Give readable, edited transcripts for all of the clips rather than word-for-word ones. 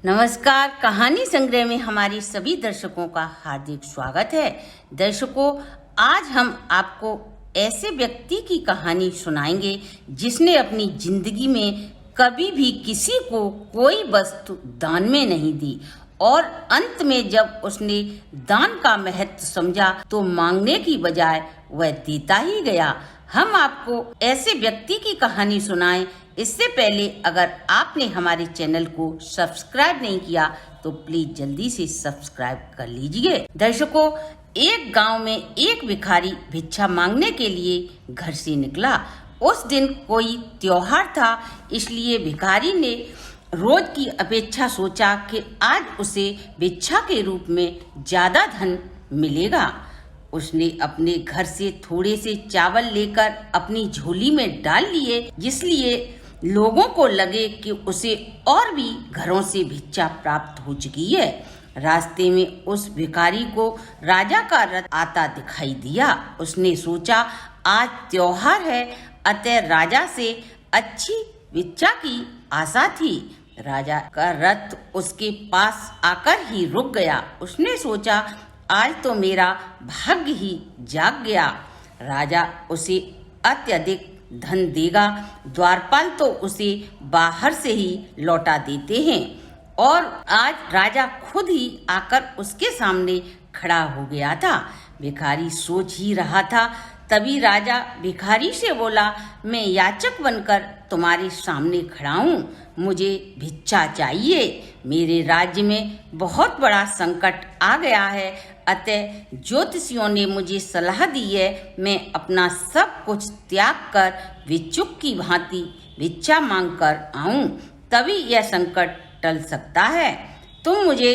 नमस्कार। कहानी संग्रह में हमारे सभी दर्शकों का हार्दिक स्वागत है। दर्शकों, आज हम आपको ऐसे व्यक्ति की कहानी सुनाएंगे जिसने अपनी जिंदगी में कभी भी किसी को कोई वस्तु दान में नहीं दी और अंत में जब उसने दान का महत्व समझा तो मांगने की बजाय वह देता ही गया। हम आपको ऐसे व्यक्ति की कहानी सुनाएं। इससे पहले अगर आपने हमारे चैनल को सब्सक्राइब नहीं किया तो प्लीज जल्दी से सब्सक्राइब कर लीजिए। दर्शकों, एक गांव में एक भिखारी भिक्षा मांगने के लिए घर से निकला। उस दिन कोई त्योहार था, इसलिए भिखारी ने रोज की अपेक्षा सोचा कि आज उसे भिक्षा के रूप में ज्यादा धन मिलेगा। उसने अपने घर से थोड़े से चावल लेकर अपनी झोली में डाल लिए, जिसलिए लोगों को लगे कि उसे और भी घरों से भिक्षा प्राप्त हो चुकी है। रास्ते में उस भिखारी को राजा का रथ आता दिखाई दिया। उसने सोचा आज त्योहार है, अतः राजा से अच्छी भिक्षा की आशा थी। राजा का रथ उसके पास आकर ही रुक गया। उसने सोचा आज तो मेरा भाग्य ही जाग गया। राजा उसे अत्यधिक धन देगा। द्वारपाल तो उसे बाहर से ही लौटा देते हैं और आज राजा खुद ही आकर उसके सामने खड़ा हो गया था। भिखारी सोच ही रहा था, तभी राजा भिखारी से बोला, मैं याचक बनकर तुम्हारे सामने खड़ा हूँ, मुझे भिक्षा चाहिए। मेरे राज्य में बहुत बड़ा संकट आ गया है, अतः ज्योतिषियों ने मुझे सलाह दी है मैं अपना सब कुछ त्याग कर भिक्षुक की भांति भिक्षा मांग कर आऊं, तभी यह संकट टल सकता है। तुम मुझे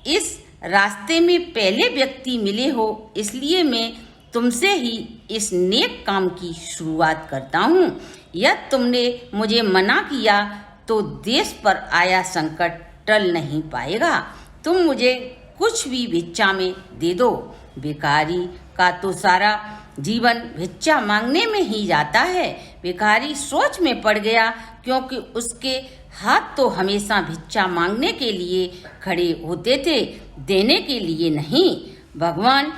इस रास्ते में पहले व्यक्ति मिले हो, इसलिए मैं तुमसे ही इस नेक काम की शुरुआत करता हूँ। यदि तुमने मुझे मना किया तो देश पर आया संकट टल नहीं पाएगा। तुम मुझे कुछ भी भिक्षा में दे दो। भिखारी का तो सारा जीवन भिक्षा मांगने में ही जाता है। भिखारी सोच में पड़ गया, क्योंकि उसके हाथ तो हमेशा भिक्षा मांगने के लिए खड़े होते थे, देने के लिए नहीं। भगवान,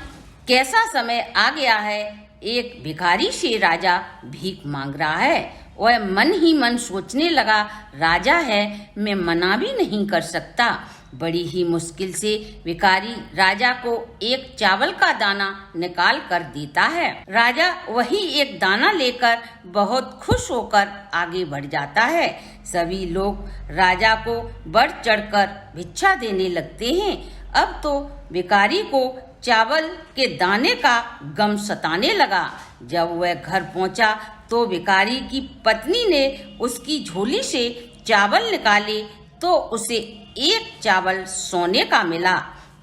कैसा समय आ गया है, एक भिखारी से राजा भीख मांग रहा है। वह मन ही मन सोचने लगा, राजा है, मैं मना भी नहीं कर सकता। बड़ी ही मुश्किल से भिखारी राजा को एक चावल का दाना निकाल कर देता है। राजा वही एक दाना लेकर बहुत खुश होकर आगे बढ़ जाता है। सभी लोग राजा को बढ़ चढ़कर भिक्षा देने लगते हैं। अब तो भिखारी को चावल के दाने का गम सताने लगा। जब वह घर पहुंचा तो भिखारी की पत्नी ने उसकी झोली से चावल निकाले तो उसे एक चावल सोने का मिला।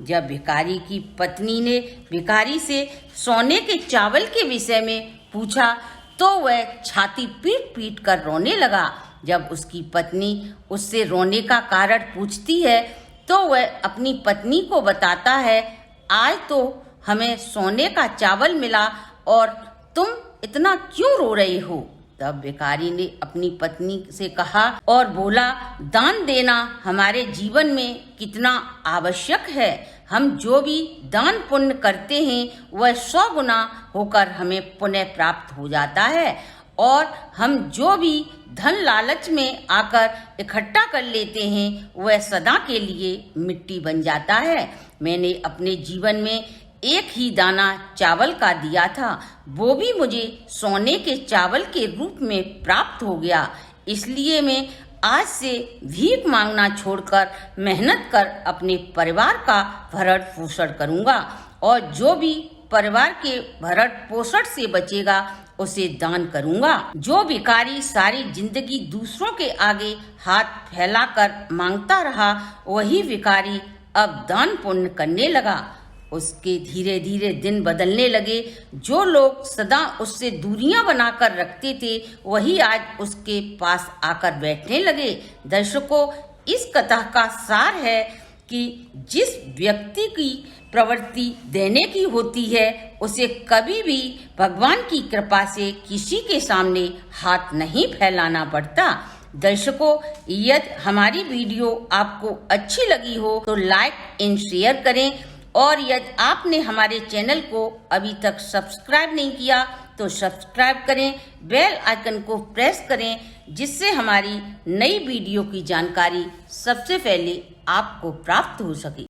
जब भिखारी की पत्नी ने भिखारी से सोने के चावल के विषय में पूछा तो वह छाती पीट पीट कर रोने लगा। जब उसकी पत्नी उससे रोने का कारण पूछती है तो वह अपनी पत्नी को बताता है, आज तो हमें सोने का चावल मिला और तुम इतना क्यों रो रहे हो। तब भिखारी ने अपनी पत्नी से कहा और बोला, दान देना हमारे जीवन में कितना आवश्यक है। हम जो भी दान पुण्य करते हैं वह 100 गुना होकर हमें पुण्य प्राप्त हो जाता है और हम जो भी धन लालच में आकर इकट्ठा कर लेते हैं वह सदा के लिए मिट्टी बन जाता है। मैंने अपने जीवन में एक ही दाना चावल का दिया था, वो भी मुझे सोने के चावल के रूप में प्राप्त हो गया। इसलिए मैं आज से भीख मांगना छोड़कर मेहनत कर अपने परिवार का भरण पोषण करूंगा और जो भी परिवार के भरण पोषण से बचेगा उसे दान करूंगा। जो भिखारी सारी जिंदगी दूसरों के आगे हाथ फैलाकर मांगता रहा, वही भिखारी अब दान पुण्य करने लगा। उसके धीरे धीरे दिन बदलने लगे। जो लोग सदा उससे दूरियां बनाकर रखते थे वही आज उसके पास आकर बैठने लगे। दर्शकों, इस कथा का सार है कि जिस व्यक्ति की प्रवृत्ति देने की होती है उसे कभी भी भगवान की कृपा से किसी के सामने हाथ नहीं फैलाना पड़ता। दर्शकों, यदि हमारी वीडियो आपको अच्छी लगी हो तो लाइक एंड शेयर करें, और यदि आपने हमारे चैनल को अभी तक सब्सक्राइब नहीं किया तो सब्सक्राइब करें, बेल आइकन को प्रेस करें, जिससे हमारी नई वीडियो की जानकारी सबसे पहले आपको प्राप्त हो सके।